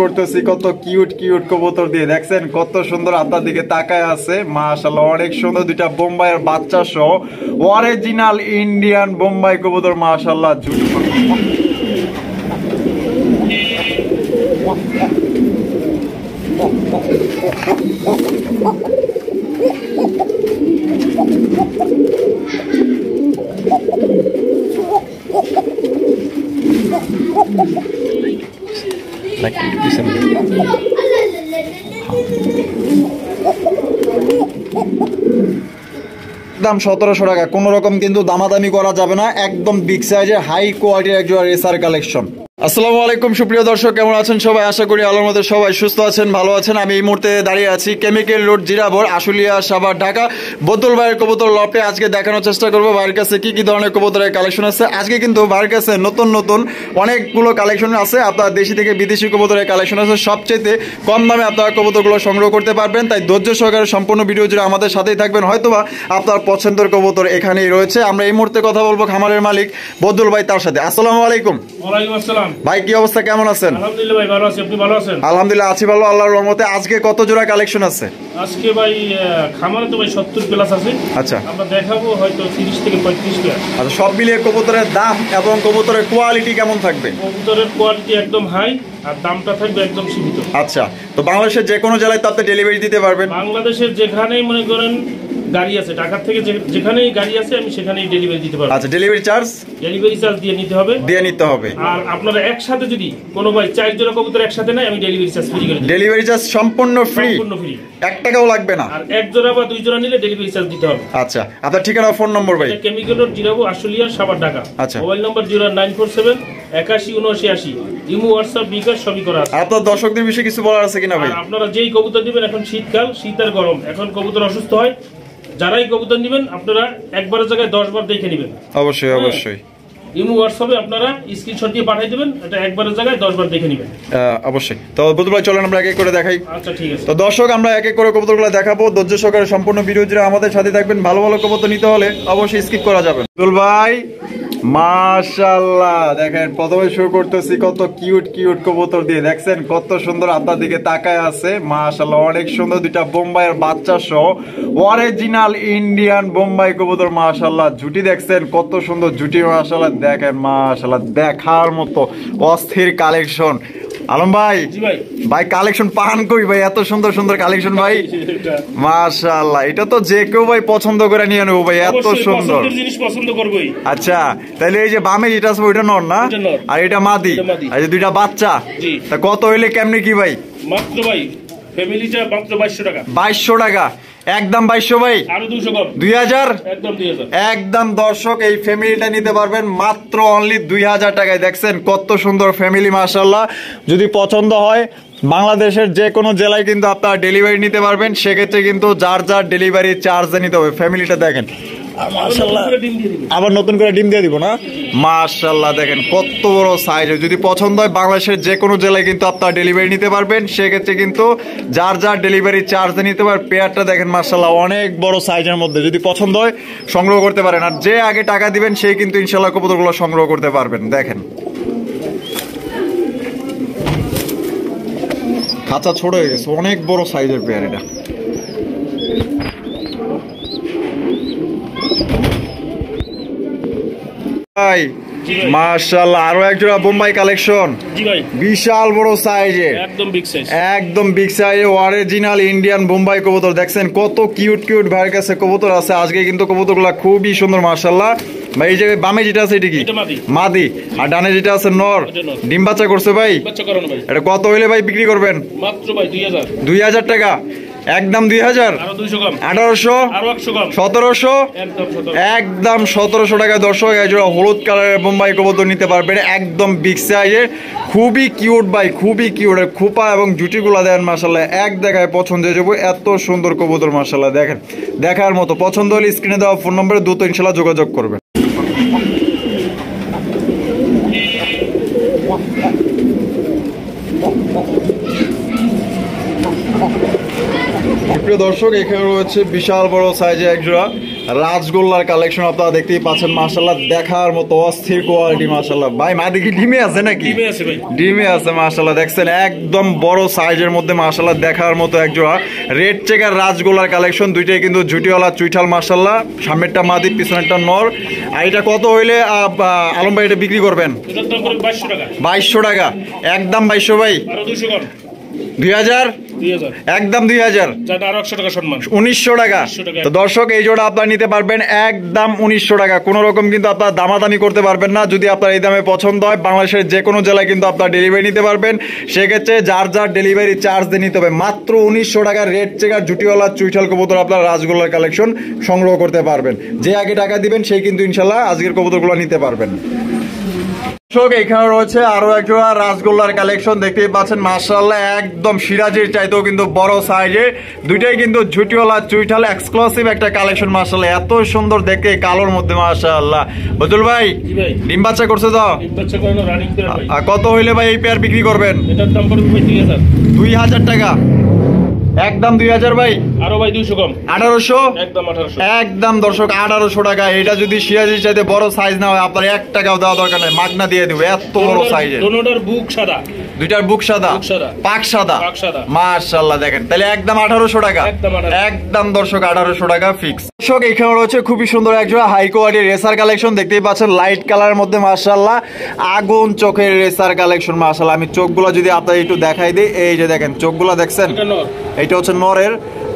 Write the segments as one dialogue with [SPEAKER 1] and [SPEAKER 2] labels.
[SPEAKER 1] করতেছি কত cute cute কবুতর দিয়ে, দেখছেন কত সুন্দর আপনার দিকে তাকায় আছে। মাশাআল্লাহ অনেক সুন্দর দুইটা বোম্বাইয়ের বাচ্চা সহ অরিজিনাল ইন্ডিয়ান বোম্বাই কবুতর। মাশাআল্লাহ দাম 1700 টাকা, কোন রকম কিন্তু দামাদামি করা যাবে না, একদম বিগ সাইজের হাই কোয়ালিটির একজন রেসার কালেকশন। আসসালামু আলাইকুম সুপ্রিয় দর্শক, কেমন আছেন সবাই? আশা করি আল্লাহর মধ্যে সবাই সুস্থ আছেন, ভালো আছেন। আমি এই মুহূর্তে দাঁড়িয়ে আছি কেমিক্যাল রোড জিরাবর, আশুলিয়া, সাভার, ঢাকা, বদল ভাইয়ের কবুতর লপে। আজকে দেখানোর চেষ্টা করবো ভাইয়ের কাছে কি কি ধরনের কবুতরের কালেকশন আছে। আজকে কিন্তু ভাইয়ের কাছে নতুন নতুন অনেকগুলো কালেকশন আছে, আপনার দেশি থেকে বিদেশি কবুতরের কালেকশন আছে। সবচেয়ে কম দামে আপনারা কবুতরগুলো সংগ্রহ করতে পারবেন, তাই ধৈর্য সহকারে সম্পূর্ণ ভিডিও জুড়ে আমাদের সাথেই থাকবেন। হয়তোবা আপনার পছন্দের কবুতর এখানেই রয়েছে। আমরা এই মুহূর্তে কথা বলবো খামারের মালিক বদল ভাই, তার সাথে। আসসালামু আলাইকুম।
[SPEAKER 2] ওয়ালাইকুম আসসালাম
[SPEAKER 1] ভাই, কি অবস্থা, কেমন আছেন?
[SPEAKER 2] আলহামদুলিল্লাহ ভাই, ভালো আছি, আপনি ভালো আছেন?
[SPEAKER 1] আলহামদুলিল্লাহ আছি ভালো, আল্লাহর রহমতে। আজকে কত জোড়া কালেকশন আছে?
[SPEAKER 2] আজকে ভাই খামারে তো ভাই 70 প্লাস আছে।
[SPEAKER 1] আচ্ছা,
[SPEAKER 2] আমরা দেখাবো হয়তো 30 থেকে 35 টা।
[SPEAKER 1] আচ্ছা, সব মিলিয়ে কবুতরের দাম এবং কবুতরের কোয়ালিটি কেমন থাকবে?
[SPEAKER 2] কবুতরের কোয়ালিটি একদম হাই আর দামটা থাকবে একদম সীমিত।
[SPEAKER 1] আচ্ছা, তো বাংলাদেশের যে কোনো জেলায় তো আপনি ডেলিভারি দিতে পারবেন?
[SPEAKER 2] বাংলাদেশের যেখানেই মনে করেন গাড়ি আছে, ঢাকা থেকে যেখানেই গাড়ি আছে আমি সেখানেই ডেলিভারি দিতে পারবো।
[SPEAKER 1] আচ্ছা, ডেলিভারি চার্জ
[SPEAKER 2] দিয়ে নিতে হবে। আর আপনারা একসাথে যদি কোনো ভাই 4 জোড়া কবুতর একসাথে নেয়, আমি ডেলিভারি চার্জ ফ্রি করে দিই।
[SPEAKER 1] ডেলিভারি চার্জ সম্পূর্ণ ফ্রি, 1 টাকাও লাগবে না।
[SPEAKER 2] আর 1 জোড়া বা 2 জোড়া নিলে ডেলিভারি চার্জ দিতে হবে।
[SPEAKER 1] আচ্ছা, আপনার ঠিকানা, ফোন নম্বর ভাই?
[SPEAKER 2] Chemical road Zirabo, Ashulia, Savar, Dhaka.
[SPEAKER 1] আচ্ছা,
[SPEAKER 2] মোবাইল নম্বর 0947 81 79 80। ইমো, হোয়াটসঅ্যাপ, বিকাশ সবই করা আছে।
[SPEAKER 1] আপনার দর্শকদের বিষয়ে কিছু বলার আছে কিনা ভাই?
[SPEAKER 2] আপনারা যেই কবুতর দিবেন, এখন শীতকাল, শীত আর গরম, এখন কবুতর অসুস্থ হয়, যারাই কবুতর নেবেন আপনারা একবারের জায়গায় 10 বার দেখে নেবেন।
[SPEAKER 1] অবশ্যই অবশ্যই।
[SPEAKER 2] ইমো, হোয়াটসঅ্যাপে আপনারা স্ক্রিনশট দিয়ে পাঠিয়ে দিবেন, এটা একবারের জায়গায় 10 বার দেখে নেবেন।
[SPEAKER 1] অবশ্যই। তো বদল ভাই চলেন আমরা এক এক করে দেখাই।
[SPEAKER 2] আচ্ছা, ঠিক আছে।
[SPEAKER 1] তো দর্শক, আমরা এক এক করে কবুতরগুলো দেখাবো, ধৈর্য সহকারে সম্পূর্ণ ভিডিও জুড়ে আমাদের সাথে থাকবেন। ভালো ভালো কবুতর নিতে হলে অবশ্যই স্কিপ করা যাবে। বদল ভাই মাশাআল্লাহ, দেখেন প্রথমে শুরু করতেছি কত কিউট কিউট কবুতর দিয়ে, দেখছেন কত সুন্দর আপনার দিকে তাকায় আছে। মাশাআল্লাহ অনেক সুন্দর দুইটা বোম্বাইয়ের বাচ্চা সহ অরিজিনাল ইন্ডিয়ান বোম্বাই কবুতর। মাশাআল্লাহ জুটি দেখছেন কত সুন্দর জুটি। মাশাআল্লাহ দেখেন, মাশাআল্লাহ দেখার মতো অস্থির কালেকশন। আলম ভাই, ভাই কালেকশন পান কই ভাই, এত সুন্দর সুন্দর কালেকশন ভাই। মাশাআল্লাহ, এটা তো যে কেউ ভাই পছন্দ করে নিয়ে নেবো ভাই, এত সুন্দর
[SPEAKER 2] জিনিস পছন্দ করবই।
[SPEAKER 1] আচ্ছা, তাহলে এই যে বামে যেটা আছে ওইটা নর না, আর এটা মাদি, আর এই দুইটা বাচ্চা, তা কত হইলে কেমনে কি ভাই?
[SPEAKER 2] মাত্র ভাই ফ্যামিলিটা মাত্র 2200 টাকা।
[SPEAKER 1] 2200 টাকা একদম? 2200 ভাই,
[SPEAKER 2] আরো 200 কম,
[SPEAKER 1] 2000
[SPEAKER 2] একদম 2000
[SPEAKER 1] একদম। দর্শক, এই ফ্যামিলিটা নিতে পারবেন মাত্র অনলি 2000 টাকায়। দেখছেন কত সুন্দর ফ্যামিলি। মাশাআল্লাহ, যদি পছন্দ হয় বাংলাদেশের যে কোনো জেলায় কিন্তু আপনারা ডেলিভারি নিতে পারবেন, সেক্ষেত্রে কিন্তু যার যার ডেলিভারি চার্জ নিতে হবে। ফ্যামিলিটা দেখেন, আবার নতুন করে ডিম দিয়ে দিব না? মাশাআল্লাহ দেখেন কত বড় সাইজ। যদি পছন্দ হয় বাংলাদেশের যে কোনো জেলায় কিন্তু আপনারা ডেলিভারি নিতে পারবেন, সেক্ষেত্রে কিন্তু যার যার ডেলিভারি চার্জ নিতে পারবেন। পেয়ারটা দেখেন মাশাআল্লাহ অনেক বড় সাইজের মধ্যে, যদি পছন্দ হয় সংগ্রহ করতে পারেন। আর যে আগে টাকা দিবেন সেই কিন্তু ইনশাআল্লাহ কবুতরগুলো সংগ্রহ করতে পারবেন। দেখেন খাঁচা ছোট হয়ে গেছে, অনেক বড় সাইজের পেয়ার এটা। ভাই মাশাআল্লাহ আরো এক জোড়া বোম্বাই কালেকশন।
[SPEAKER 2] জি ভাই,
[SPEAKER 1] বিশাল বড় সাইজে,
[SPEAKER 2] একদম বিগ সাইজ,
[SPEAKER 1] একদম বিগ সাইজে অরিজিনাল ইন্ডিয়ান বোম্বাই কবুতর। দেখছেন কত কিউট কিউট ভাইয়ের কাছে কবুতর আছে। আজকে কিন্তু কবুতরগুলো খুবই সুন্দর মাশাআল্লাহ। ভাই এই যে বামে যেটা আছে এটা কি? মাদি। আর ডানে যেটা আছে নর, ডিম বাচ্চা করছে ভাই। এটা কত হইলে ভাই বিক্রি করবেন?
[SPEAKER 2] মাত্র ভাই 2000।
[SPEAKER 1] 2000 টাকা একদম? 2000, 1800, 1700, একদম 1700 টাকায়। দর্শক, এই জোড়া হলুদ কালারের বোম্বাই কবুতর নিতে পারবেন, একদম বিগ সাইজের, খুবই কিউট ভাই, খুবই কিউট। খোপা এবং জুটিগুলা দেন মাশাআল্লাহ, এক দেখায় পছন্দ হয়ে যাবো। এত সুন্দর কবুতর মাশাআল্লাহ, দেখেন দেখার মতো। পছন্দ হলে স্ক্রিনে দেওয়া ফোন নম্বরে দ্রুত ইনশাআল্লাহ যোগাযোগ করবেন। প্রিয় দর্শক, এখানে রয়েছে বিশাল বড় সাইজে এক জোড়া রাজগোল্লার কালেকশন আপনারা দেখতেই পাচ্ছেন মাশাআল্লাহ, দেখার মতো অস্থির কোয়ালিটি মাশাআল্লাহ। ভাই মাদি কি ডিমে আছে নাকি?
[SPEAKER 2] ডিমে আছে ভাই,
[SPEAKER 1] ডিমে আছে মাশাআল্লাহ। দেখছেন একদম বড় সাইজের মধ্যে মাশাআল্লাহ, দেখার মতো এক জোড়া রেড চেকার রাজগোল্লার কালেকশন। দুইটাই কিন্তু ঝুটিওয়ালা চুইঠাল মাশাআল্লাহ, সামনেরটা মাদি পিছনেরটা নর। আর এটা কত হইলে আলম ভাই এটা বিক্রি করবেন?
[SPEAKER 2] এটার দাম পড়বে 2200 টাকা।
[SPEAKER 1] 2200 টাকা, একদম 2200 ভাই।
[SPEAKER 2] আরো 200 কম,
[SPEAKER 1] 2000,
[SPEAKER 2] 2000
[SPEAKER 1] একদম 2000,
[SPEAKER 2] যাতে আরো 100 টাকা সম্মান।
[SPEAKER 1] 1900 টাকা। তো দর্শক এই জোড়া আপনারা নিতে পারবেন একদম 1900 টাকা। কোনো রকম কিন্তু আপনারা দামাদামি করতে পারবেন না। যদি আপনার এই দামে পছন্দ হয়, বাংলাদেশের যে কোনো জেলায় কিন্তু আপনারা ডেলিভারি নিতে পারবেন। সেক্ষেত্রে যার যার ডেলিভারি চার্জ দিয়ে নিতে হবে। মাত্র 1900 টাকা রেড চেকার ঝুটিওয়ালা চুইঠাল কবুতর আপনারা রাজগোল্লার কালেকশন সংগ্রহ করতে পারবেন। যে আগে টাকা দিবেন সেই কিন্তু ইনশাল্লাহ আজকের কবুতরগুলো নিতে পারবেন। এখানে রয়েছে আরো এক জোড়া রাজগোল্লার কালেকশন, দেখতেই পাচ্ছেন মাশাআল্লাহ, একদম সিরাজের চাইতেও কিন্তু বড় সাইজের। দুইটাই কিন্তু ঝুটিওয়ালা চুইঠাল এক্সক্লুসিভ একটা কালেকশন মাশাআল্লাহ, এত সুন্দর দেখতে কালোর মধ্যে মাশাআল্লাহ। বজুল ভাই ডিম বাচ্চা করছে তো?
[SPEAKER 2] ডিম বাচ্চা করানো রানিং পেয়ার ভাই।
[SPEAKER 1] কত হইলে ভাই এই পেয়ার বিক্রি করবেন?
[SPEAKER 2] এটার দাম পড়বে 2000।
[SPEAKER 1] 2000 টাকা, একদম 2000 ভাই।
[SPEAKER 2] আরো ভাই 200 কম,
[SPEAKER 1] 1800,
[SPEAKER 2] একদম 1800,
[SPEAKER 1] একদম দর্শক 1800 টাকা। এটা যদি সিরাজের চাইতে বড় সাইজ না হয় আপনার 1 টাকাও দেওয়া দরকার নাই, মাগনা দিয়ে দিবে, এত বড় সাইজের।
[SPEAKER 2] দোনোটার বুক সাদা,
[SPEAKER 1] দুইটার বুক সাদা, পাক সাদা মাশাআল্লাহ। দেখেন তাহলে একদম 1800 টাকা, একদম দর্শক 1800 টাকা ফিক্স। দর্শক এখানে রয়েছে খুবই সুন্দর একজোড়া হাই কোয়ালিটির রেসার কালেকশন, দেখতেই পাচ্ছেন লাইট কালারের মধ্যে মাশাআল্লাহ, আগুন চোখের রেসার কালেকশন মাশাআল্লাহ। আমি চোখগুলো যদি আপনাদের একটু দেখাই দিই, এই যে দেখেন চোখগুলো দেখছেন, এটা হচ্ছে নরের,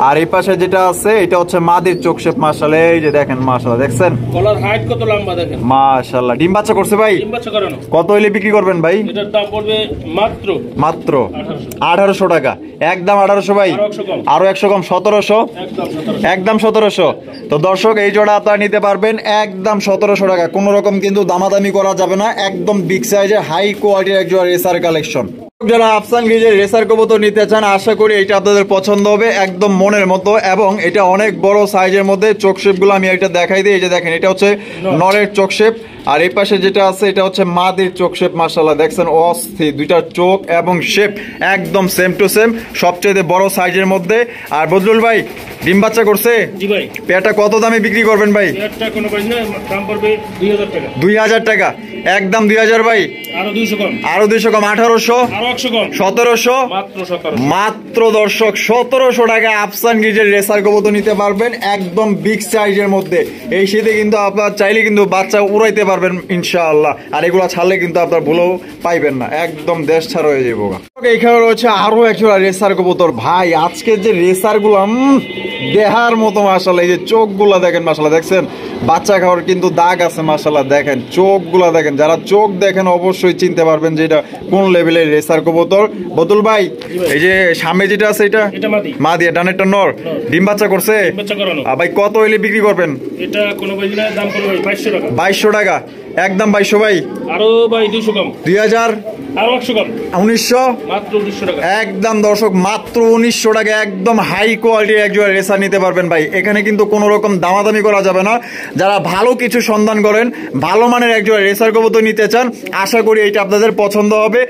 [SPEAKER 1] আর এই পাশে যেটা আছে এটা হচ্ছে মাদির চোখ শেপ মাশাআল্লাহ। এই যে দেখেন মাশাআল্লাহ, দেখছেন
[SPEAKER 2] গলার হাইট কত লম্বা দেখেন
[SPEAKER 1] মাশাআল্লাহ। ডিম বাচ্চা করছে ভাই?
[SPEAKER 2] ডিম বাচ্চা করানো।
[SPEAKER 1] কত হইলে বিক্রি করবেন ভাই?
[SPEAKER 2] এটার দাম পড়বে মাত্র
[SPEAKER 1] 1800 টাকা, একদম 1800 ভাই। আরো 100 কম, 1700, একদম 1700। তো দর্শক এই জোড়া আপনারা নিতে পারবেন একদম 1700 টাকা। কোনো রকম কিন্তু দামাদামি করা যাবে না, একদম বিগ সাইজের হাই কোয়ালিটির এক জোড়া রেসার কালেকশন। যারা আফসান গ্রিজের রেসার কবুতর নিতে চান, আশা করি এটা আপনাদের পছন্দ হবে, একদম মনের মতো। এবং এটা অনেক বড় সাইজের মধ্যে। চোখ শেপগুলো আমি একটা দেখাই দিই, এই যে দেখেন এটা হচ্ছে নরের চোখ শেপ, আর এই পাশে যেটা আছে এটা হচ্ছে মাদির চোখ শেপ মাশাআল্লাহ। দেখছেন অস্থির, দুইটা চোখ এবং শেপ একদম সেম টু সেম, সবচেয়ে বড় সাইজের মধ্যে। আর বজলুল ভাই ডিম বাচ্চা করছে?
[SPEAKER 2] জি ভাই।
[SPEAKER 1] পেয়ারটা কত দামে বিক্রি করবেন ভাই?
[SPEAKER 2] পেয়ারটা কোনো প্রাইস না, দাম পড়বে 2000 টাকা।
[SPEAKER 1] 2000 টাকা, একদম 2000 ভাই।
[SPEAKER 2] আরো 200 কম,
[SPEAKER 1] আরো 200 কম, 1800,
[SPEAKER 2] আরো 100 কম,
[SPEAKER 1] 1700,
[SPEAKER 2] মাত্র 1700,
[SPEAKER 1] মাত্র দর্শক 1700 টাকা আফসান গ্রিজের রেসার কবুতর নিতে পারবেন একদম বিগ সাইজের মধ্যে। এই শীতে কিন্তু আপনার চাইলে কিন্তু বাচ্চা উড়াইতে পারবেন ইনশাআল্লাহ। আর এগুলো ছাড়লে কিন্তু আপনার ভুলেও পাইবেন না, একদম দেশ ছাড়া হয়ে যাবো। এখানে রয়েছে আরো একজোড়া রেসার কবুতর। ভাই আজকের যে রেসার গুলো দেহার মতো মাশাআল্লাহ, এই যে চোখগুলা দেখেন মাশাআল্লাহ, দেখছেন বাচ্চা খাওয়ার কিন্তু দাগ আছে মাশাআল্লাহ। দেখেন চোখগুলা দেখেন, যারা চোখ দেখেন অবশ্যই চিনতে পারবেন যে এটা কোন লেভেলের রেসার কবুতর। বদুল ভাই এই যে সামনে যেটা আছে এটা মাদি, ডানেরটা নর, ডিম বাচ্চা করছে? ভাই কত হইলে বিক্রি করবেন?
[SPEAKER 2] এটা কোনো প্রাইস না, দাম পড়বে 2200 টাকা।
[SPEAKER 1] 2200 টাকা, একদম 2200 ভাই।
[SPEAKER 2] আরো ভাই 200 কম,
[SPEAKER 1] 2000,
[SPEAKER 2] আরো 100 কম,
[SPEAKER 1] 1900,
[SPEAKER 2] মাত্র 1900 টাকা।
[SPEAKER 1] একদম দর্শক মাত্র 1900 টাকা, একদম হাই কোয়ালিটির একজোড়া রেসার নিতে পারবেন ভাই। এখানে কিন্তু কোনো রকম দামাদামি করা যাবে না। যারা ভালো কিছু সন্ধান করেন, ভালো মানের একজোড়া রেসার কবুতর নিতে চান, আশা করি এটা আপনাদের পছন্দ হবে।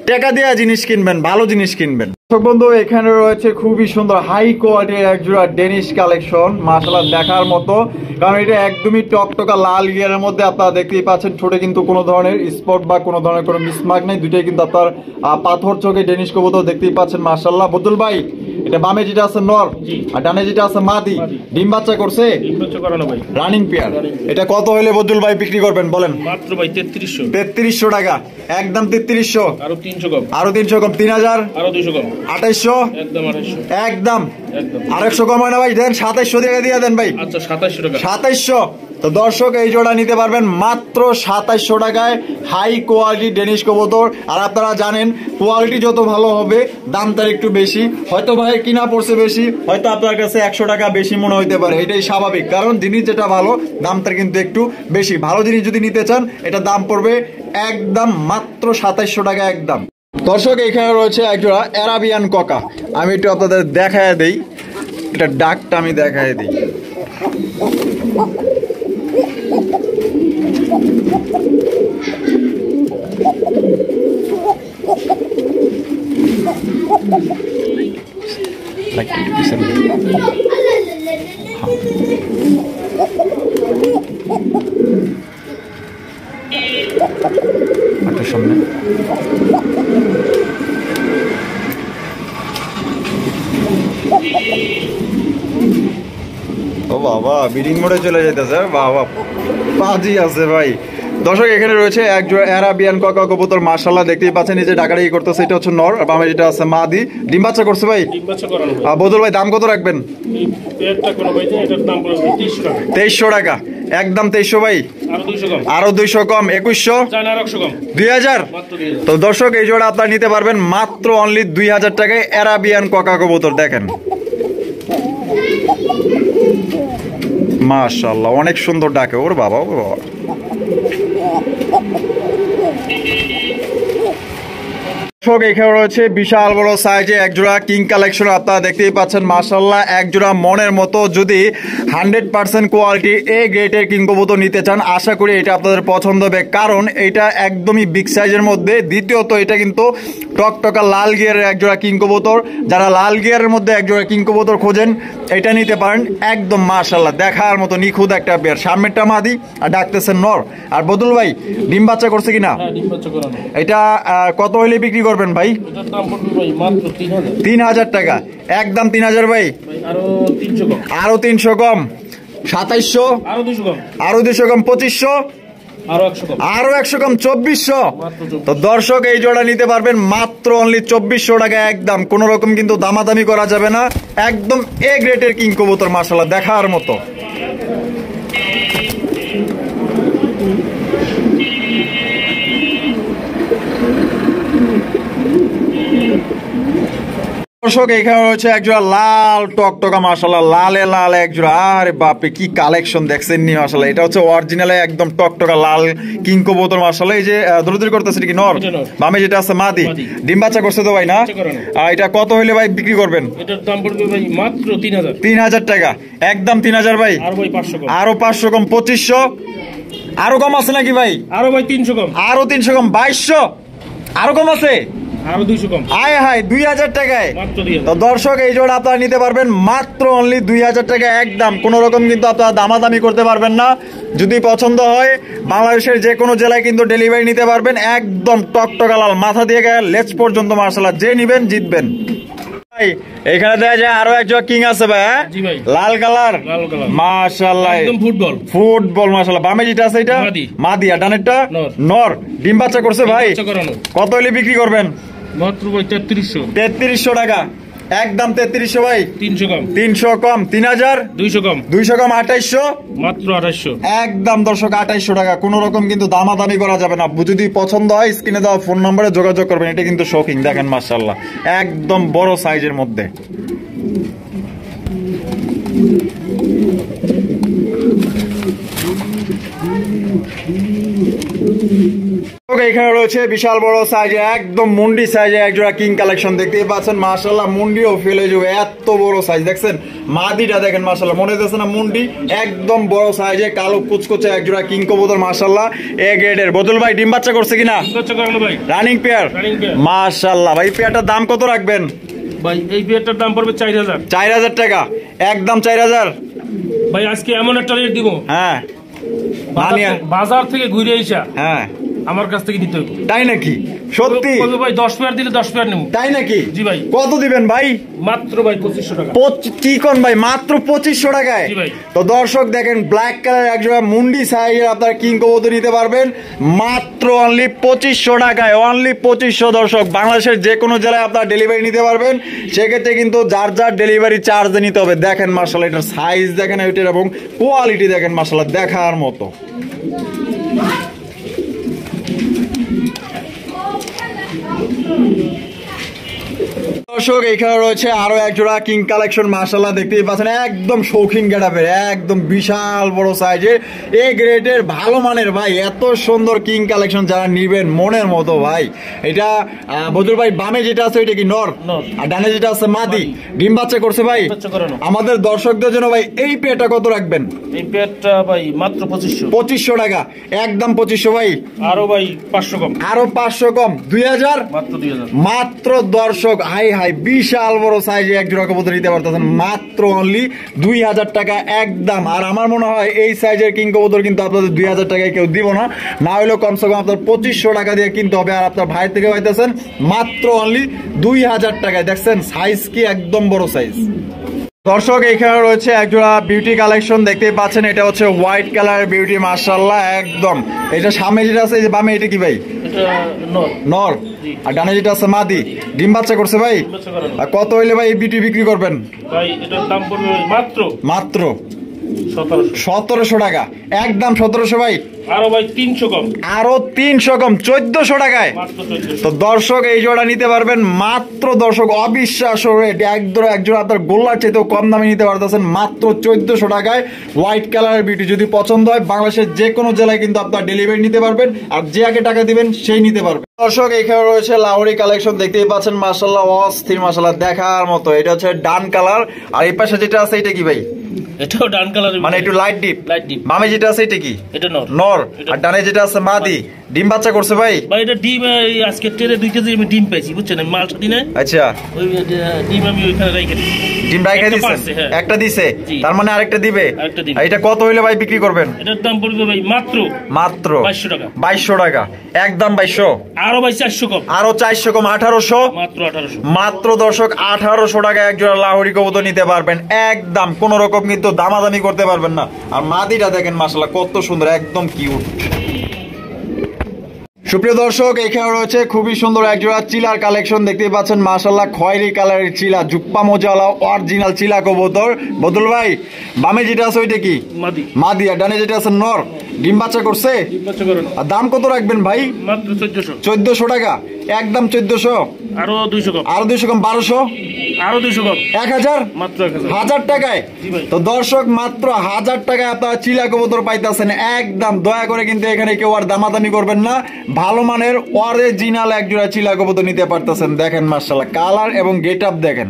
[SPEAKER 1] টাকা দেওয়া জিনিস কিনবেন, ভালো জিনিস কিনবেন। বন্ধু এখানে রয়েছে খুবই সুন্দর হাই কোয়ালিটির একজোড়া ডেনিশ কালেকশন মাশাআল্লাহ, দেখার মতো। কারণ এটা একদমই টকটকা লাল গিয়ারের মধ্যে আপনারা দেখতেই পাচ্ছেন। ছোটে কিন্তু কোনো ধরনের স্পট বা কোনো ধরনের কোনো মিসমার্ক নেই। দুইটাই কিন্তু আপনার পাথর চোখে ডেনিশ কবুতর দেখতেই পাচ্ছেন মাশাআল্লাহ। বদুল ভাই এটা বামে যেটা আছে নর, আর ডানে যেটা আছে মাদি, ডিম বাচ্চা করছে?
[SPEAKER 2] ডিম বাচ্চা করানো ভাই,
[SPEAKER 1] রানিং পেয়ার। এটা কত হলে বদুল ভাই বিক্রি করবেন বলেন?
[SPEAKER 2] মাত্র ভাই 3300।
[SPEAKER 1] 3300 টাকা, একদম 3300,
[SPEAKER 2] আরো 300 কম,
[SPEAKER 1] আরো 300 কম, 3000,
[SPEAKER 2] আরো 200 কম,
[SPEAKER 1] 2800,
[SPEAKER 2] একদম 2800,
[SPEAKER 1] একদম আর 100 কম হয় না ভাই? দেন 2700 টাকা দিয়ে দেন ভাই।
[SPEAKER 2] আচ্ছা 2700 টাকা,
[SPEAKER 1] 2700। তো দর্শক এই জোড়া নিতে পারবেন মাত্র 2700 টাকায় হাই কোয়ালিটি ডেনিশ কবুতর। আর আপনারা জানেন কোয়ালিটি যত ভালো হবে দাম তার একটু বেশি। হয়তো ভাই কিনা পড়ছে বেশি, হয়তো আপনার কাছে 100 টাকা বেশি মনে হইতে পারে, এটাই স্বাভাবিক। কারণ জিনিস যেটা ভালো দাম তার কিন্তু একটু বেশি। ভালো জিনিস যদি নিতে চান এটা দাম পড়বে একদম মাত্র 2700 টাকা একদম। দর্শক এখানে রয়েছে একজোড়া অ্যারাবিয়ান ককা। আমি একটু আপনাদের দেখায় দেই, এটা ডাকটা আমি দেখায় দিই। ও বাবা বিডিং মোডে চলে যেতেছে বাবা, পাজি আছে ভাই। দর্শক এখানে রয়েছে এক জোড়া অ্যারাবিয়ান কক কবুতর, মাশাআল্লাহ দেখতেই পাচ্ছেন, নিজে ডাকাডাকি করতেছে। এটা হচ্ছে নর, আর বামে যেটা আছে মাদি। ডিম বাচ্চা করছে ভাই।
[SPEAKER 2] ডিম বাচ্চা করানো ভাই।
[SPEAKER 1] বদল ভাই দাম কত রাখবেন?
[SPEAKER 2] এই পেয়ারটা কোনো ভাই এটার দাম পড়বে 2300 টাকা।
[SPEAKER 1] 2300 টাকা, একদম 2300 ভাই।
[SPEAKER 2] আরো 200 কম।
[SPEAKER 1] আরো 200 কম, 2100,
[SPEAKER 2] জান আর 100 কম।
[SPEAKER 1] 2000।
[SPEAKER 2] মাত্র 2000।
[SPEAKER 1] তো দর্শক এই জোড়া আপনারা নিতে পারবেন মাত্র অনলি 2000 টাকায় অ্যারাবিয়ান কক কবুতর। দেখেন মাশাআল্লাহ, অনেক সুন্দর ডাকে। ওর বাবা, ওর বাবা। এখানে রয়েছে বিশাল বড় সাইজে এক জোড়া কিং কালেকশন, আপনারা দেখতেই পাচ্ছেন মাশাআল্লাহ। এক জোড়া মনের মতো, যদি 100% কোয়ালিটি এ গ্রেডের কিং কবুতর নিতে চান, আশা করি এটা আপনাদের পছন্দ হবে, কারণ এটা একদমই বিগ সাইজের মধ্যে। দ্বিতীয়ত এটা কিন্তু টকটকা লাল গিয়ারের এক জোড়া কিং কবুতর। যারা লাল গিয়ারের মধ্যে এক জোড়া কিং কবুতর খোঁজেন, এটা নিতে পারেন। একদম মাশাআল্লাহ দেখার মতো নিখুঁত একটা পেয়ার। সামনেরটা মাদি আর ডাকতেছেন নর। আর বদল ভাই ডিম বাচ্চা করছে কিনা?
[SPEAKER 2] হ্যাঁ ডিম বাচ্চা করানো।
[SPEAKER 1] এটা কত হইলে বিক্রি করবেন ভাই?
[SPEAKER 2] এটার দাম পড়বে ভাই মাত্র 3000।
[SPEAKER 1] 3000 টাকা, একদম 3000 ভাই।
[SPEAKER 2] ভাই আরো 300 কম।
[SPEAKER 1] আরো 300 কম, 2700।
[SPEAKER 2] আরো 200 কম।
[SPEAKER 1] আরো 200 কম, 2500।
[SPEAKER 2] আরো 100 কম।
[SPEAKER 1] আরো 100 কম, 2400।
[SPEAKER 2] মাত্র 2400।
[SPEAKER 1] তো দর্শক এই জোড়া নিতে পারবেন মাত্র অনলি 2400 টাকা, একদম কোন রকম কিন্তু দামাদামি করা যাবে না। একদম এ গ্রেডের কিং কবুতর, মাশাআল্লাহ দেখার মতো। দর্শক এখানে রয়েছে একজোড়া লাল টকটকা, মাশাআল্লাহ লালে লাল একজোড়া। আরে বাপরে কি কালেকশন দেখছেন নি, মাশাআল্লাহ। এটা হচ্ছে অরিজিনালে একদম টকটকা লাল কিং কবুতর, মাশাআল্লাহ। এই যে দৌড়দৌড়ি করতেছে কি নর, বামে যেটা আছে মাদি। ডিম বাচ্চা করছে তো ভাই না? আর এটা কত হইলে ভাই বিক্রি করবেন?
[SPEAKER 2] এটার দাম পড়বে ভাই মাত্র 3000।
[SPEAKER 1] 3000 টাকা, একদম 3000 ভাই।
[SPEAKER 2] আর ভাই 500 কম।
[SPEAKER 1] আরো 500 কম, 2500। আরো কম আছে নাকি ভাই?
[SPEAKER 2] আরো ভাই 300 কম।
[SPEAKER 1] আরো 300 কম, 2200। আরো কম আছে?
[SPEAKER 2] আরো 200 কম।
[SPEAKER 1] আয় হায় 2000 টাকায়।
[SPEAKER 2] মাত্র 2000।
[SPEAKER 1] তো দর্শক এই জোড়া আপনারা নিতে পারবেন মাত্র অনলি 2000 টাকা, একদম কোন রকম কিন্তু আপনারা দামাদামি করতে পারবেন না। যদি পছন্দ হয় বাংলাদেশের যে কোনো জেলায় কিন্তু ডেলিভারি নিতে পারবেন। একদম টকটকা লাল, মাথা দিয়ে গায়ে লেজ পর্যন্ত, মাশাআল্লাহ যে নিবেন জিতবেন। এখানে দেখা যায় আরো একজন কিং আছে ভাই।
[SPEAKER 2] জি ভাই।
[SPEAKER 1] লাল কালার,
[SPEAKER 2] লাল কালার,
[SPEAKER 1] মাশাআল্লাহ
[SPEAKER 2] একদম ফুটবল।
[SPEAKER 1] ফুটবল, মাশাআল্লাহ। বামে যেটা আছে এটা
[SPEAKER 2] মাদি।
[SPEAKER 1] মাদি, আর ডানেরটা
[SPEAKER 2] নর।
[SPEAKER 1] নর। ডিম বাচ্চা করছে ভাই।
[SPEAKER 2] বাচ্চা করানো।
[SPEAKER 1] কত হইলে বিক্রি করবেন?
[SPEAKER 2] মাত্র ভাই 3300।
[SPEAKER 1] 3300 টাকা, একদম 3300 ভাই।
[SPEAKER 2] 300 কম।
[SPEAKER 1] 300 কম, 3000।
[SPEAKER 2] 200 কম।
[SPEAKER 1] 200 কম, 2800।
[SPEAKER 2] মাত্র 2800।
[SPEAKER 1] একদম দর্শক 2800 টাকা, কোন রকম কিন্তু দামাদামি করা যাবে না। যদি পছন্দ হয় স্ক্রিনে দেওয়া ফোন নম্বরে যোগাযোগ করবেন। এটা কিন্তু শৌখিন, দেখেন মাশাআল্লাহ একদম বড় সাইজের মধ্যে। এখানে রয়েছে বিশাল বড় সাইজে একদম মুন্ডি সাইজে একজোড়া কিং কালেকশন, দেখতেই পাচ্ছেন মাশাআল্লাহ। মুন্ডিও ফেলে যাবে, এত বড় সাইজ দেখছেন। মাদিটা দেখেন মাশাআল্লাহ, মনে হচ্ছে না মুন্ডি। একদম বড় সাইজে কালো কুচকুচে একজোড়া কিং কবুতর, মাশাআল্লাহ এ গ্রেডের। বদল ভাই ডিম বাচ্চা করছে কিনা?
[SPEAKER 2] বাচ্চা করানো ভাই।
[SPEAKER 1] Running pair,
[SPEAKER 2] running pair.
[SPEAKER 1] মাশাআল্লাহ ভাই। পেয়ারটার দাম কত রাখবেন
[SPEAKER 2] ভাই? এই পেয়ারটার দাম পড়বে 4000।
[SPEAKER 1] 4000 টাকা, একদম 4000
[SPEAKER 2] ভাই। আজকে এমন একটা রেট দিব,
[SPEAKER 1] হ্যাঁ
[SPEAKER 2] বাজার থেকে ঘুরে এসা
[SPEAKER 1] হ্যাঁ
[SPEAKER 2] আমার কাছ থেকে দিতে হবে।
[SPEAKER 1] তাই নাকি? সত্যি
[SPEAKER 2] ভাই 10 পেয়ার দিলে 10 পেয়ার নেব।
[SPEAKER 1] তাই নাকি?
[SPEAKER 2] জি ভাই।
[SPEAKER 1] কত দিবেন ভাই?
[SPEAKER 2] মাত্র ভাই 2500 টাকা।
[SPEAKER 1] কি কোন ভাই, মাত্র 2500 টাকায়?
[SPEAKER 2] জি ভাই।
[SPEAKER 1] তো দর্শক দেখেন ব্ল্যাক কালার একজোড়া মুন্ডি সাইজের আপনার কিং কবুতর নিতে পারবেন মাত্র অনলি 2500 টাকায়, অনলি 2500। দর্শক বাংলাদেশের যে কোনো জেলায় আপনার ডেলিভারি নিতে পারবেন, সেক্ষেত্রে কিন্তু যার যার ডেলিভারি চার্জ নিতে হবে। দেখেন মাশাআল্লাহ এটার সাইজ দেখেন এটার, এবং কোয়ালিটি দেখেন মাশাআল্লাহ দেখার মতো। দর্শক এখানে রয়েছে আরো এক জোড়া কিং কালেকশন, মাশাআল্লাহ দেখতেই পাচ্ছেন একদম শৌখিন গেটআপের, একদম বিশাল বড় সাইজের এ গ্রেডের ভালো মানের ভাই। এত সুন্দর কিং কালেকশন যারা নিবেন মনের মতো ভাই। এটা বদর ভাই বামে যেটা আছে ওইটা কি নর, আর ডানে যেটা আছে মাদি। ডিম বাচ্চা করছে ভাই। আমাদের দর্শকদের জন্য ভাই এই পেয়ারটা কত রাখবেন?
[SPEAKER 2] এই পেয়ারটা ভাই মাত্র 2500।
[SPEAKER 1] 2500 টাকা, একদম 2500 ভাই।
[SPEAKER 2] আরো ভাই 500 কম।
[SPEAKER 1] আরো 500 কম, 2000।
[SPEAKER 2] মাত্র 2000।
[SPEAKER 1] মাত্র দর্শক হাই হাই বিশাল বড় সাইজে এক জোড়া কবুতর নিতে পারতেছেন মাত্র অনলি 2000 টাকা, একদম। আর আমার মনে হয় এই সাইজের কিং কবুতর কিন্তু আপনাদের 2000 টাকায় কেউ দিব না, না হলেও কমসে কম আপনার 2500 টাকা দিয়ে কিনতে হবে। আর আপনার ভাই থেকে পাইতেছেন মাত্র অনলি 2000 টাকায়। দেখছেন সাইজ কি একদম বড় সাইজ। দর্শক এখানে রয়েছে একজোড়া বিউটি কালেকশন দেখতেই পাচ্ছেন, এটা হচ্ছে হোয়াইট কালার বিউটি মাশাআল্লাহ একদম। এটা সামনে যেটা আছে এই যে বামে এটা কি ভাই?
[SPEAKER 2] এটা নর।
[SPEAKER 1] নর। আর ডানে যেটা আছে মাদি। ডিম বাচ্চা করছে ভাই? আর কত হইলে ভাই এই বিউটি বিক্রি করবেন?
[SPEAKER 2] ভাই এটার দাম পড়বে মাত্র
[SPEAKER 1] মাত্র
[SPEAKER 2] 1700
[SPEAKER 1] টাকা, একদম 1700 ভাই।
[SPEAKER 2] আরো ভাই 300 কম,
[SPEAKER 1] আরো 300 কম, 1400 টাকায়।
[SPEAKER 2] মাত্র 1400।
[SPEAKER 1] তো দর্শক এই জোড়া নিতে পারবেন মাত্র, দর্শক অবিশ্বাস্য রেট, একজোড়া আপনার গোল্লার চাইতেও কম দামে নিতে পারতেছেন মাত্র 1400 টাকায়। হোয়াইট কালারের বিউটি যদি পছন্দ হয় বাংলাদেশের যে কোনো জেলায় কিন্তু আপনার ডেলিভারি নিতে পারবেন, আর যে আগে টাকা দিবেন সেই নিতে পারবেন। দর্শক এখানে রয়েছে লাহোরি কালেকশন দেখতেই পাচ্ছেন মাশাআল্লাহ অস্থির মাশাআল্লাহ দেখার মতো। এটা হচ্ছে ডান কালার, আর এই পাশে যেটা আছে এটা কি ভাই?
[SPEAKER 2] এটাও ডান কালারের,
[SPEAKER 1] মানে একটু লাইট ডিপ।
[SPEAKER 2] Light deep.
[SPEAKER 1] বামে যেটা আছে এটা কি?
[SPEAKER 2] এটা নর।
[SPEAKER 1] নর। আর ডানে যেটা আছে মাদি। ডিম বাচ্চা করছে ভাই?
[SPEAKER 2] ভাই এটা ডিম আজকে ট্রেনে 2 কেজি আমি ডিম পেয়েছি, বুঝছেন? আমি মালটা দিনে
[SPEAKER 1] আচ্ছা
[SPEAKER 2] ওই ডিম আমি ওইখানে রেখে দিই।
[SPEAKER 1] ডিম রাইখা দিছেন? একটা দিছে, তার মানে আরেকটা দিবে। আর এটা কত হইলে ভাই বিক্রি করবেন?
[SPEAKER 2] এটার দাম পড়বে ভাই মাত্র 2200 টাকা।
[SPEAKER 1] 2200 টাকা, একদম 2200।
[SPEAKER 2] আরো ভাই 400 কম,
[SPEAKER 1] আরো 400 কম, 1800।
[SPEAKER 2] মাত্র 1800।
[SPEAKER 1] মাত্র দর্শক 1800 টাকা একজোড়া লাহোরি কবুতর নিতে পারবেন একদম, কোন রকম কিন্তু দামাদামি করতে পারবেন না। আর মাদিটা দেখেন মাশাআল্লাহ কত সুন্দর, একদম কিউট। সুপ্রিয় দর্শক এখানে রয়েছে খুবই সুন্দর একজোড়া চিলার কালেকশন দেখতেই পাচ্ছেন মাশাআল্লাহ, খয়েরি কালারের চিলা, জুপ্পা মোজালা অরিজিনাল চিলা কবুতর। বদল ভাই বামে যেটা আছে ওইটা কি?
[SPEAKER 2] মাদি।
[SPEAKER 1] মাদি। আর ডানে যেটা আছে নর। ডিম বাচ্চা করছে?
[SPEAKER 2] ডিম বাচ্চা করেন।
[SPEAKER 1] আর দাম কত রাখবেন ভাই?
[SPEAKER 2] মাত্র 1400।
[SPEAKER 1] 1400 টাকা, একদম 1400।
[SPEAKER 2] আরো 200 কম,
[SPEAKER 1] আরো 200 কম, 1200।
[SPEAKER 2] আরো 200 কম,
[SPEAKER 1] 1000।
[SPEAKER 2] মাত্র 1000।
[SPEAKER 1] 1000 টাকায়।
[SPEAKER 2] জি ভাই।
[SPEAKER 1] তো দর্শক মাত্র 1000 টাকায় আপনারা চিলা কবুতর পাইতেছেন একদম। দয়া করে কিন্তু এখানে কেউ আর দামাদামি করবেন না, ভালো মানের অরিজিনাল একজোড়া চিলা কবুতর নিতে পারতেছেন। দেখেন মাশাআল্লাহ কালার এবং গেট আপ দেখেন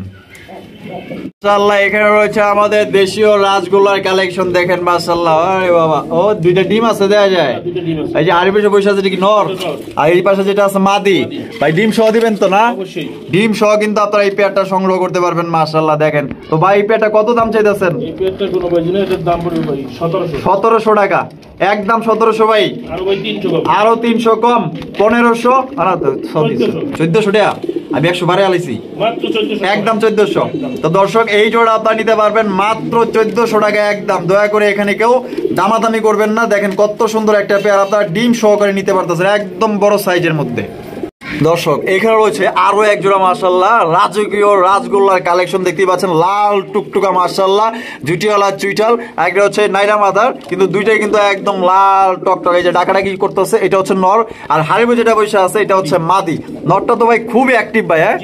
[SPEAKER 1] মাশাআল্লাহ। এখানে রয়েছে আমাদের দেশীয় রাজগোল্লার কালেকশন দেখেন মাশাআল্লাহ। আরে বাবা, ও দুইটা ডিম আছে দেয়া যায়।
[SPEAKER 2] দুটো ডিম আছে।
[SPEAKER 1] এই যে আরে পাশে বসে আছে এটা কি নর? আর এই পাশে যেটা আছে মাদি। ভাই ডিম সহ দিবেন তো না?
[SPEAKER 2] অবশ্যই।
[SPEAKER 1] ডিম সহ কিন্তু আপনারা এই পেয়ারটা সংগ্রহ করতে পারবেন মাশাআল্লাহ। দেখেন তো ভাই এই পেয়ারটা কত দাম চাইতেছেন?
[SPEAKER 2] এই পেয়ারটা কোনো ভাই জানেন এটার দাম পড়বে ভাই 1700।
[SPEAKER 1] 1700 টাকা, একদম 1700 ভাই।
[SPEAKER 2] আরো ভাই 300 কম,
[SPEAKER 1] আরো 300 কম, 1500। না তো 1400 টাকা, আমি 100 বাড়ে আলাইছি,
[SPEAKER 2] মাত্র 1400।
[SPEAKER 1] একদম 1400। তো দর্শক এই জোড়া আপনারা নিতে পারবেন মাত্র 1400 টাকা একদম। দয়া করে এখানে কেউ দামাদামি করবেন না। দেখেন কত সুন্দর একটা পেয়ার আপনারা ডিম সহকারে নিতে পারতেছেন একদম বড় সাইজের মধ্যে। দর্শক এখানে রয়েছে আরো এক জোড়া মাশাআল্লাহ রাজকীয় রাজগোল্লার কালেকশন দেখতেই পাচ্ছেন, লাল টুকটুকা মাশাআল্লাহ, জুটিওয়ালা চুইটাল। একটা হচ্ছে নাইরা মাদার, কিন্তু দুইটাই কিন্তু একদম লাল টকটক। এই যে ডাকাটা কি করতেছে এটা হচ্ছে নর, আর হারিবো যেটা বসে আছে এটা হচ্ছে মাদি। নরটা তো ভাই খুবই অ্যাক্টিভ ভাই, হ্যাঁ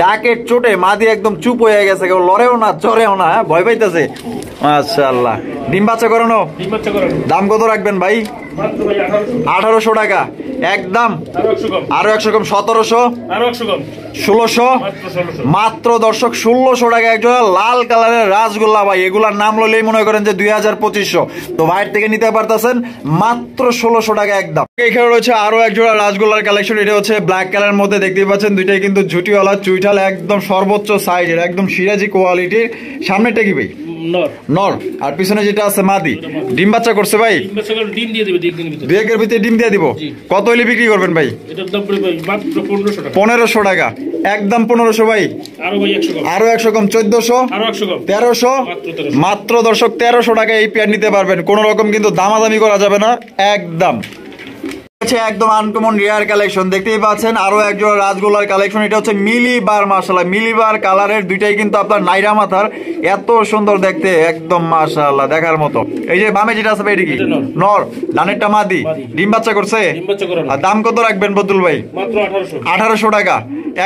[SPEAKER 1] ডাকের চোটে মাদি একদম চুপ হয়ে গেছে, কেউ লড়েও না চড়েও না, ভয় পাইতেছে মাশাআল্লাহ। ডিম বাচ্চা করানো?
[SPEAKER 2] ডিম বাচ্চা করেন।
[SPEAKER 1] দাম কত রাখবেন ভাই?
[SPEAKER 2] মাত্র ভাই
[SPEAKER 1] 1800 টাকা, একদম।
[SPEAKER 2] আরো 100 কম,
[SPEAKER 1] আরো 100 কম, 1700।
[SPEAKER 2] আরো 100 কম,
[SPEAKER 1] 1600।
[SPEAKER 2] মাত্র 1600।
[SPEAKER 1] মাত্র দর্শক 1600 টাকা একজোড়া লাল কালারের রাজগোল্লা ভাই। এগুলার নাম লইলেই মনে করেন যে 2000-2500। তো বাইরে থেকে নিতে পারতেছেন মাত্র 1600 টাকা একদম। এখানে রয়েছে আরো একজোড়া রাজগোল্লার কালেকশন, এটা হচ্ছে ব্ল্যাক কালারের মধ্যে দেখতেই পাচ্ছেন, দুইটাই কিন্তু ঝুটিওয়ালা চুইঠাল, একদম সর্বোচ্চ সাইজের, একদম সিরাজি কোয়ালিটির। সামনেটা কি ভাই?
[SPEAKER 2] নর।
[SPEAKER 1] নর। আর পিছনে যেটা আছে মাদি। ডিম বাচ্চা করছে ভাই?
[SPEAKER 2] ডিম বাচ্চা করে ডিম দিয়ে দিবে 2 দিনের ভিতরে।
[SPEAKER 1] 2 এর ভিতরে ডিম দিয়ে দিব। কত হইলে বিক্রি করবেন ভাই?
[SPEAKER 2] এটার দাম পড়বে ভাই মাত্র 1500 টাকা।
[SPEAKER 1] 1500 টাকা, একদম 1500 ভাই।
[SPEAKER 2] আরো ভাই 100 কম,
[SPEAKER 1] আরো 100 কম, 1400।
[SPEAKER 2] আরো 100 কম,
[SPEAKER 1] 1300।
[SPEAKER 2] মাত্র 1300।
[SPEAKER 1] মাত্র দর্শক 1300 টাকা এই পেয়ার নিতে পারবেন, কোন রকম কিন্তু দামাদামি করা যাবে না একদম। একদম আনকমন রেয়ার কালেকশন দেখতেই পাচ্ছেন, আরো একজোড়া রাজগোল্লার কালেকশন। এটা হচ্ছে মিলিবার মাশাআল্লাহ, মিলিবার কালারের, দুইটাই কিন্তু আপনার নাইরা মাথার, এত সুন্দর দেখতে একদম মাশাআল্লাহ দেখার মতো। এই যে বামে যেটা আছে এটা কি? নর। ডানেরটা মাদি। ডিম বাচ্চা করছে?
[SPEAKER 2] ডিম বাচ্চা করেন।
[SPEAKER 1] আর দাম কত রাখবেন বদুল ভাই?
[SPEAKER 2] মাত্র 1800।
[SPEAKER 1] 1800 টাকা,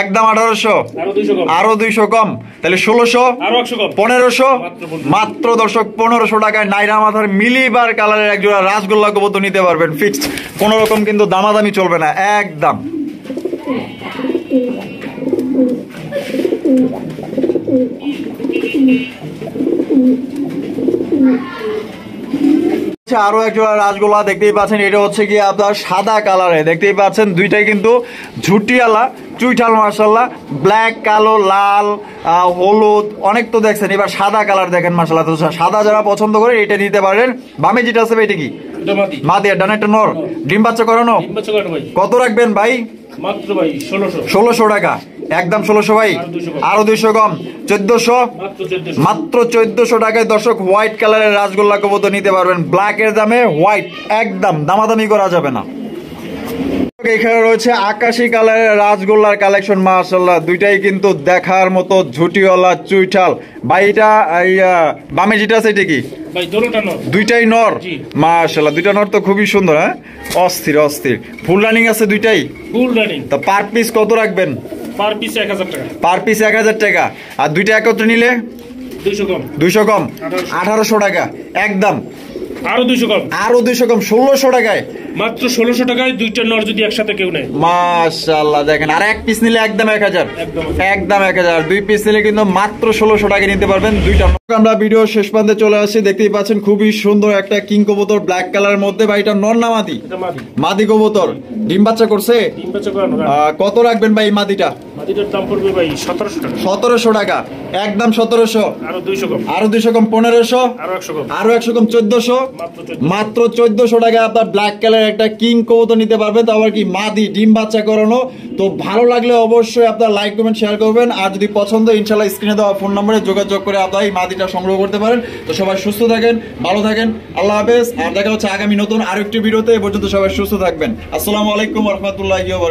[SPEAKER 1] একদম 1800।
[SPEAKER 2] আরো 200 কম,
[SPEAKER 1] আরো 200 কম, তাহলে 1600।
[SPEAKER 2] আরো 100 কম,
[SPEAKER 1] 1500। মাত্র দর্শক 1500 টাকায় নাইরা মাথার মিলিবার কালারের একজোড়া রাজগোল্লা কবুতর নিতে পারবেন ফিক্সড, কোন রকম কিন্তু দামাদামি চলবে না একদম। আরো একজোড়া রাজগোল্লা দেখতেই পাচ্ছেন, এটা হচ্ছে কি আপনার সাদা কালারে দেখতেই পাচ্ছেন, দুইটাই কিন্তু ঝুটিয়ালা চুইঠাল মাশাআল্লাহ, ব্ল্যাক, কালো, লাল, হলুদ অনেক তো দেখছেন, এবার সাদা কালার দেখেন মাশাআল্লাহ। তো সাদা যারা পছন্দ করে এটা নিতে পারেন। বামে যেটা আছে ভাই এটা কি?
[SPEAKER 2] এটা মাদি।
[SPEAKER 1] মাদি, আর ডানে একটা নর। ডিম বাচ্চা করানো?
[SPEAKER 2] ডিম বাচ্চা করানো ভাই।
[SPEAKER 1] কত রাখবেন ভাই?
[SPEAKER 2] মাত্র ভাই 1600।
[SPEAKER 1] 1600 টাকা, একদম 1600 ভাই, আরো 200 কম, 1400, মাত্র 1400 টাকায় দর্শক হোয়াইট কালারের রাজগোল্লা কবুতর নিতে পারবেন। ব্ল্যাক এর দামে হোয়াইট, একদম দামাদামি করা যাবে না। এখানে রয়েছে আকাশি কালারের রাজগোল্লার কালেকশন মাশাআল্লাহ, দুইটাই কিন্তু দেখার মতো ঝুটিওয়ালা চুইঠাল। ভাই এটা বামে যেটা আছে এটা কি?
[SPEAKER 2] ভাই দুটোটা নর।
[SPEAKER 1] দুইটাই নর?
[SPEAKER 2] জি।
[SPEAKER 1] মাশাআল্লাহ, দুইটা নর তো খুবই সুন্দর। হ্যাঁ, অস্থির অস্থির। ফুল রানিং আছে দুইটাই?
[SPEAKER 2] Full running.
[SPEAKER 1] তো পার পিস কত রাখবেন?
[SPEAKER 2] পার পিস 1000 টাকা।
[SPEAKER 1] পার পিস 1000 টাকা। আর দুইটা একত্রে নিলে
[SPEAKER 2] 200 কম।
[SPEAKER 1] 200 কম, 1800 টাকা একদম।
[SPEAKER 2] আরো 200 কম।
[SPEAKER 1] আরো 200 কম, 1600 টাকায়।
[SPEAKER 2] মাত্র 1600 টাকায় দুইটা নর যদি একসাথে কেউ নেয়।
[SPEAKER 1] মাশাআল্লাহ, দেখেন আর এক পিস নিলে একদম 1000,
[SPEAKER 2] একদম।
[SPEAKER 1] একদম 1000। দুই পিস নিলে কিন্তু মাত্র 1600 টাকা নিতে পারবেন দুইটা। আমরা ভিডিও শেষ প্রান্তে চলে আসি। দেখতেই পাচ্ছেন খুবই সুন্দর একটা কিং কবুতর ব্ল্যাক কালারের মধ্যে। ভাই এটা নর না মাদি?
[SPEAKER 2] এটা মাদি।
[SPEAKER 1] মাদি কবুতর, ডিম বাচ্চা করছে?
[SPEAKER 2] ডিম বাচ্চা করানো।
[SPEAKER 1] কত রাখবেন ভাই এই মাদিটা?
[SPEAKER 2] মাদিটার দাম পড়বে ভাই 1700 টাকা।
[SPEAKER 1] 1700 টাকা, একদম 1700।
[SPEAKER 2] আরো 200 কম।
[SPEAKER 1] আরো 200 কম, 1500।
[SPEAKER 2] আরো 100 কম।
[SPEAKER 1] আরো 100 কম, 1400। মাত্র 1400 টাকায় আপনার ব্ল্যাক কালার একটা কিং কবুতর নিতে পারবেন। তো আবার কি মাদি, ডিম বাচ্চা করানো। তো ভালো লাগলে অবশ্যই আপনার লাইক কমেন্ট শেয়ার করবেন। আর যদি পছন্দ ইনশাআল্লাহ স্ক্রিনে দেওয়া ফোন নম্বরে যোগাযোগ করে আপনার এই মাদিটা সংগ্রহ করতে পারেন। তো সবাই সুস্থ থাকেন, ভালো থাকেন, আল্লাহ হাফেজ। আর দেখা হচ্ছে আগামী নতুন আরেকটি ভিডিওতে। এ পর্যন্ত সবাই সুস্থ থাকবেন। আসসালামু আলাইকুম ওয়া রাহমাতুল্লাহি ওয়া বারাকাতুহু।